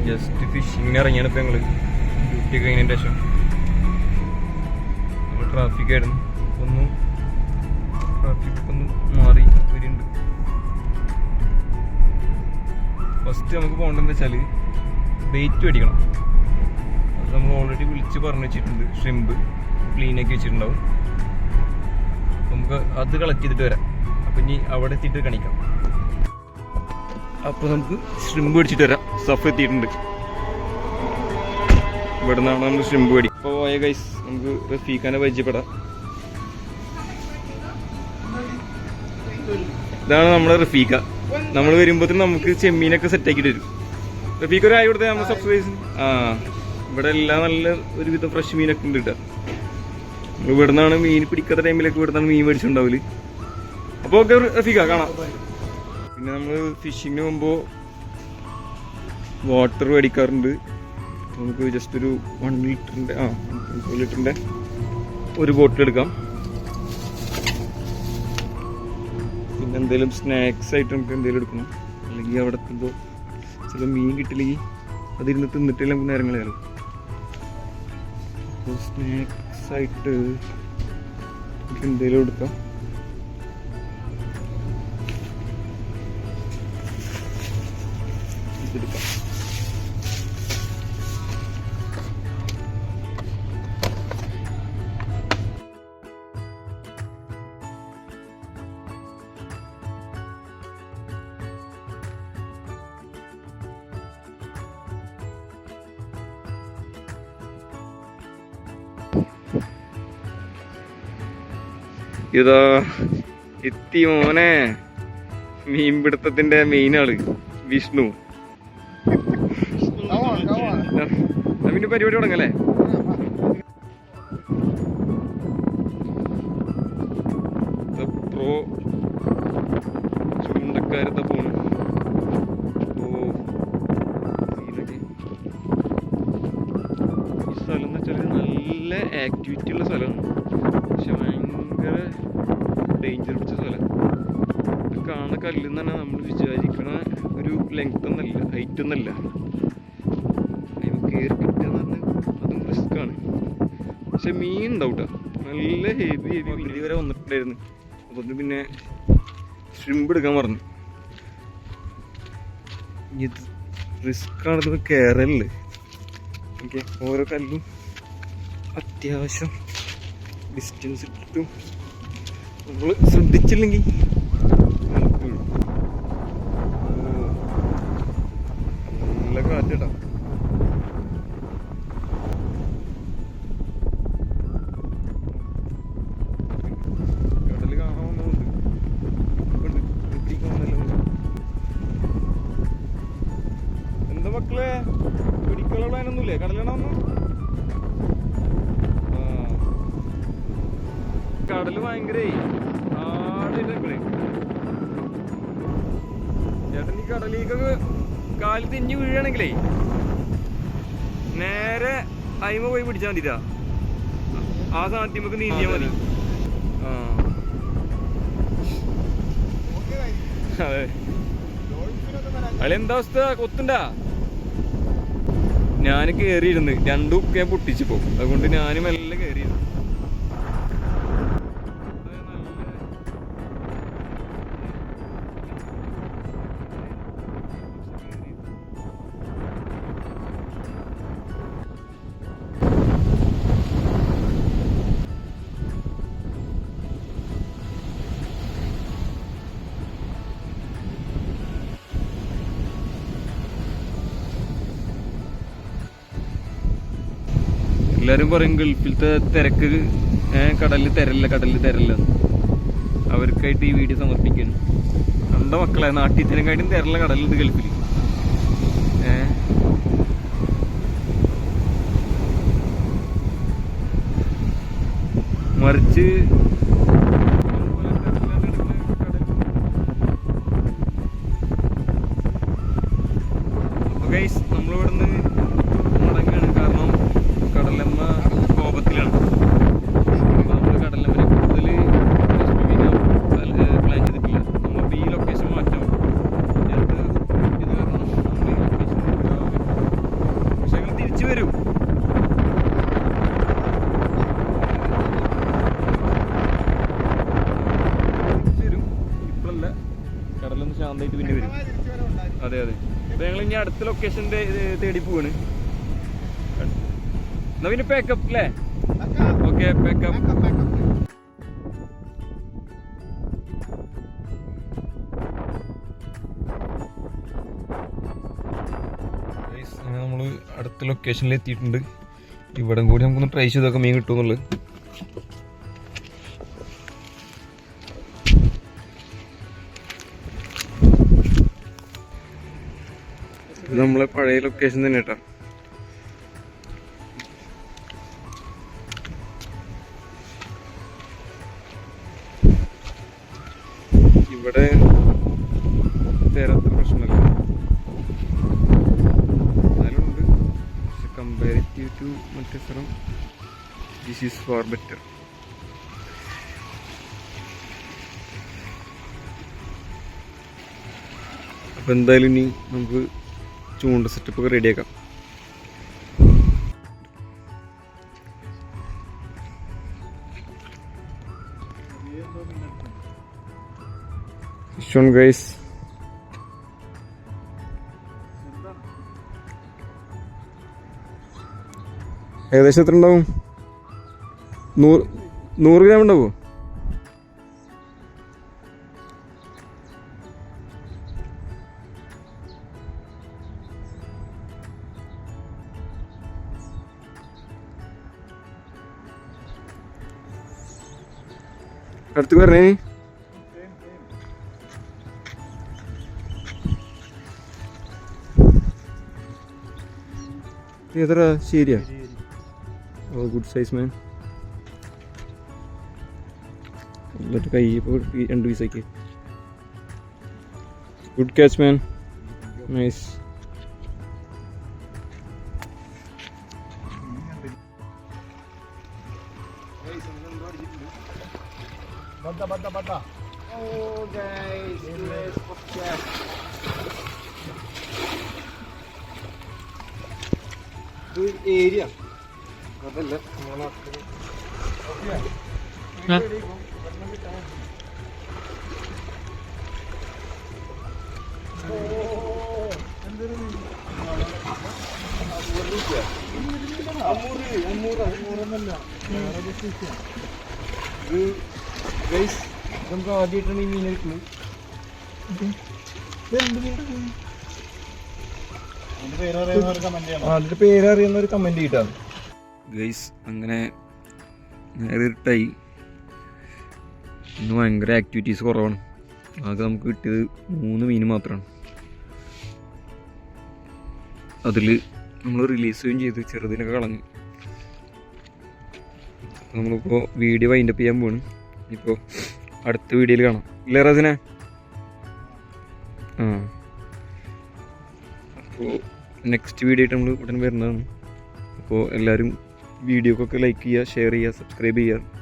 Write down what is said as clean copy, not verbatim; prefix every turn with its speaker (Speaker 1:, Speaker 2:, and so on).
Speaker 1: Just ഫിഷിങ്ങിന് ഇറങ്ങിയാണ് ഇപ്പം ഞങ്ങൾ duty കഴിഞ്ഞതിന് ശേഷം. നമ്മൾ ട്രാഫിക് ആയിരുന്നു, ട്രാഫിക് ഒന്ന് മാറി വരുന്നുണ്ട്. ഫസ്റ്റ് നമുക്ക് പോകേണ്ടതെന്ന് വെച്ചാൽ ബെയ്റ്റ് മേടിക്കണം. അത് നമ്മൾ ഓൾറെഡി വിളിച്ച് പറഞ്ഞു വെച്ചിട്ടുണ്ട്. ഷ്രിമ്പ് ക്ലീനാക്കി വെച്ചിട്ടുണ്ടാവും. നമുക്ക് അത് കളക്ട് ചെയ്തിട്ട് വരാം. അപ്പം ഇനി അവിടെ എത്തിയിട്ട് കാണിക്കാം. അപ്പോൾ നമുക്ക് ഷ്രിമ്പ് മേടിച്ചിട്ട് വരാം. സഫ് എത്തിയിട്ടുണ്ട്. ഇവിടെ നിന്നാണ് നമ്മൾ ഷ്രിമ്പ് മേടി. അപ്പോൾ പോയ ഗൈസ് നമുക്ക് റഫീഖാനെ പരിചയപ്പെടാം. ഇതാണ് നമ്മുടെ റഫീഖ. നമ്മൾ വരുമ്പോഴത്തേനും നമുക്ക് ചെമ്മീനൊക്കെ സെറ്റാക്കിയിട്ട് വരും. റഫീഖ ഒരു ആയി കൊടുത്തേ നമ്മൾ സബ്സ്ക്രൈബ്. ഇവിടെ എല്ലാം നല്ല ഒരുവിധം ഫ്രഷ് മീനൊക്കെ ഉണ്ട് കേട്ടോ. ഇവിടെ നിന്നാണ് മീൻ പിടിക്കാത്ത ടൈമിലൊക്കെ ഇവിടെ നിന്നാണ് മീൻ മേടിച്ചിട്ടുണ്ടാവില്ല. അപ്പോൾ ഓക്കെ റഫീഖ, കാണാം. പിന്നെ നമ്മൾ ഫിഷിങ്ങിന് പോകുമ്പോൾ വാട്ടർ മേടിക്കാറുണ്ട്. നമുക്ക് ജസ്റ്റ് ഒരു 1 ലിറ്ററിൻ്റെ 1 ലിറ്ററിൻ്റെ ഒരു ബോട്ടിൽ എടുക്കാം. പിന്നെ എന്തെങ്കിലും സ്നാക്സ് ആയിട്ട് നമുക്ക് എന്തെങ്കിലും എടുക്കണം. അല്ലെങ്കിൽ അവിടെ എത്തുമ്പോൾ ചില മീൻ കിട്ടില്ലെങ്കിൽ അതിരുന്ന് തിന്നിട്ടില്ല നമുക്ക് നേരം കളയാലോ. അപ്പോൾ സ്നാക്സ് ആയിട്ട് നമുക്ക് എന്തെങ്കിലും എടുക്കാം. ഇതെടുക്കാം. ഇതാ എത്തി മോനെ, മീൻപിടുത്തത്തിന്റെ മെയിൻ ആള് വിഷ്ണു. പിന്നെ പരിപാടി തുടങ്ങല്ലേ? പ്രോ ചൂണ്ടക്കാരത്തെ പോണ്. ഈ സ്ഥലം എന്ന് വെച്ചാൽ നല്ല ആക്ടിവിറ്റി ഉള്ള സ്ഥലമാണ്. പക്ഷെ ഭയങ്കര ഡേഞ്ചർ പിടിച്ച സ്ഥലം. കാണുന്ന കല്ലിൽ നിന്ന് തന്നെ നമ്മൾ വിചാരിക്കണ ഒരു ലെങ്ത് ഒന്നല്ല, ഹൈറ്റ് ഒന്നല്ല. കയറി കിട്ടുകയെന്ന് പറഞ്ഞാൽ അതും റിസ്ക്കാണ്. പക്ഷെ മീൻ ഉണ്ടാവും കേട്ടോ, നല്ല ഹെവി ഇതുവരെ വന്നിട്ടുണ്ടായിരുന്നു. അപ്പം പിന്നെ ഷ്രിമ്പ് എടുക്കാൻ പറഞ്ഞു. ഇത് റിസ്ക്കാണെന്ന് കയറല്ലേ. ഓക്കെ, ഓരോ കല്ലും അത്യാവശ്യം ഡിസ്റ്റൻസ് ഇട്ടിട്ടും നമ്മൾ ശ്രദ്ധിച്ചില്ലെങ്കിൽ നല്ല കാറ്റിടാം. കടല് കാണാവുന്നുണ്ട്. എന്താ മക്കളെ, പിടിക്കാനുള്ള അതിനൊന്നുമില്ലേ? കടലാണോന്നു കടല് ഭയങ്കര ആടില്ലേ ചേട്ടൻ. ഈ കടലിലേക്കൊക്കെ കാല് തിഞ്ഞു വീഴുകയാണെങ്കിലേ നേരെ അയിമ പോയി പിടിച്ചാൽ മതിട്ടാ. ആ സാധനത്തിൽ നമുക്ക് നീന്തിയാൽ മതി. അതെ, അതെന്താ അവസ്ഥ? കൊത്തുണ്ടാ? ഞാൻ കയറിയിരുന്നു, രണ്ടും ഞാൻ പൊട്ടിച്ചിപ്പോ. അതുകൊണ്ട് ഞാനും എല്ലാം കയറിയിരുന്നു. എല്ലാവരും പറയും ഗൾഫിലത്തെ തിരക്ക്, കടലിൽ തരല്ല. അവർക്കായിട്ട് ഈ വീഡിയോ സമർപ്പിക്കുന്നു. കണ്ട മക്കളെ, നാട്ടിയത്തിനെക്കാട്ടും തരല്ല കടലുണ്ട് ഗൾഫിൽ. മറിച്ച് നമ്മളിവിടുന്ന് മടങ്ങാണ്. കാരണം കടലമ്മ കോപത്തിലാണ്. അപ്പോൾ നമ്മൾ കടലമ്മനെ കൂടുതൽ പ്ലാൻ ചെയ്തിട്ടില്ല. നമ്മളിപ്പോൾ ഈ ലൊക്കേഷൻ മാറ്റാം. ഇത് കാരണം നമ്മൾ ഈ ലൊക്കേഷൻ കടലൊന്ന് ശാന്തമായിട്ട് പിന്നെ വരും. അതെ അതെ. അപ്പോൾ ഞങ്ങൾ ഇനി അടുത്ത ലൊക്കേഷൻ്റെ തേടി പോവാണ്. എന്നാ പിന്നെ പാക്കപ്പ് അല്ലേ? Okay, pack up. നമ്മൾ അടുത്ത ലൊക്കേഷനിൽ എത്തിയിട്ടുണ്ട്. ഇവിടെ കൂടി നമുക്കൊന്ന് ട്രൈ ചെയ്തൊക്കെ മീൻ കിട്ടുമെന്നുള്ളത്. ഇത് നമ്മളെ പഴയ ലൊക്കേഷൻ തന്നെ കേട്ടോ. ഇവിടെ തരാത്ത പ്രശ്നമല്ല, എന്നാലുണ്ട്. പക്ഷെ കമ്പാരിറ്റീവ് ടു മറ്റേ സ്ഥലം ദിസ് ഈസ് ഫാർ ബെറ്റർ. അപ്പം എന്തായാലും ഇനി നമുക്ക് ചൂണ്ട സെറ്റപ്പ് ഒക്കെ റെഡിയാക്കാം. Fish on guys. ഏകദേശം എത്ര ഉണ്ടാവും? 100 ഗ്രാം ഉണ്ടാവുമോ? അടുത്ത് പറഞ്ഞേ. എത്ര? ശരിയാ. ഓ, ഗുഡ് സൈസ് മാൻ. എന്നിട്ട് കൈ ഇപ്പോൾ 2 പീസാക്കി. ഗുഡ് ക്യാച്ച് മാൻ, നൈസ്. ഏരിയ അതല്ല നമുക്ക് ആദ്യമായിട്ടാണ് ഈ മീൻ കിട്ടുന്നത്. അതിന്റെ പേരറിയുന്ന ഒരു കമന്റ് കിട്ടാണ് ഗൈസ്. അങ്ങനെ നേരിട്ടായി. ഇന്ന് ഭയങ്കര ആക്ടിവിറ്റീസ് കുറവാണ്. ആകെ നമുക്ക് കിട്ടിയത് 3 മീൻ മാത്രമാണ്. അതിൽ നമ്മൾ റിലീസ് ചെയ്യുകയും ചെയ്ത് ചെറുതിനൊക്കെ കളഞ്ഞു. നമ്മളിപ്പോൾ വീഡിയോ വൈൻഡപ്പ് ചെയ്യാൻ പോവാണ്. ഇപ്പോൾ അടുത്ത വീഡിയോയിൽ കാണാം ഇല്ലേ റസിനെ? അപ്പോൾ നെക്സ്റ്റ് വീഡിയോ ആയിട്ട് നമ്മൾ ഉടൻ വരുന്നതാണ്. അപ്പോൾ എല്ലാവരും വീഡിയോക്കൊക്കെ ലൈക്ക് ചെയ്യുക, ഷെയർ ചെയ്യുക, സബ്സ്ക്രൈബ് ചെയ്യുക.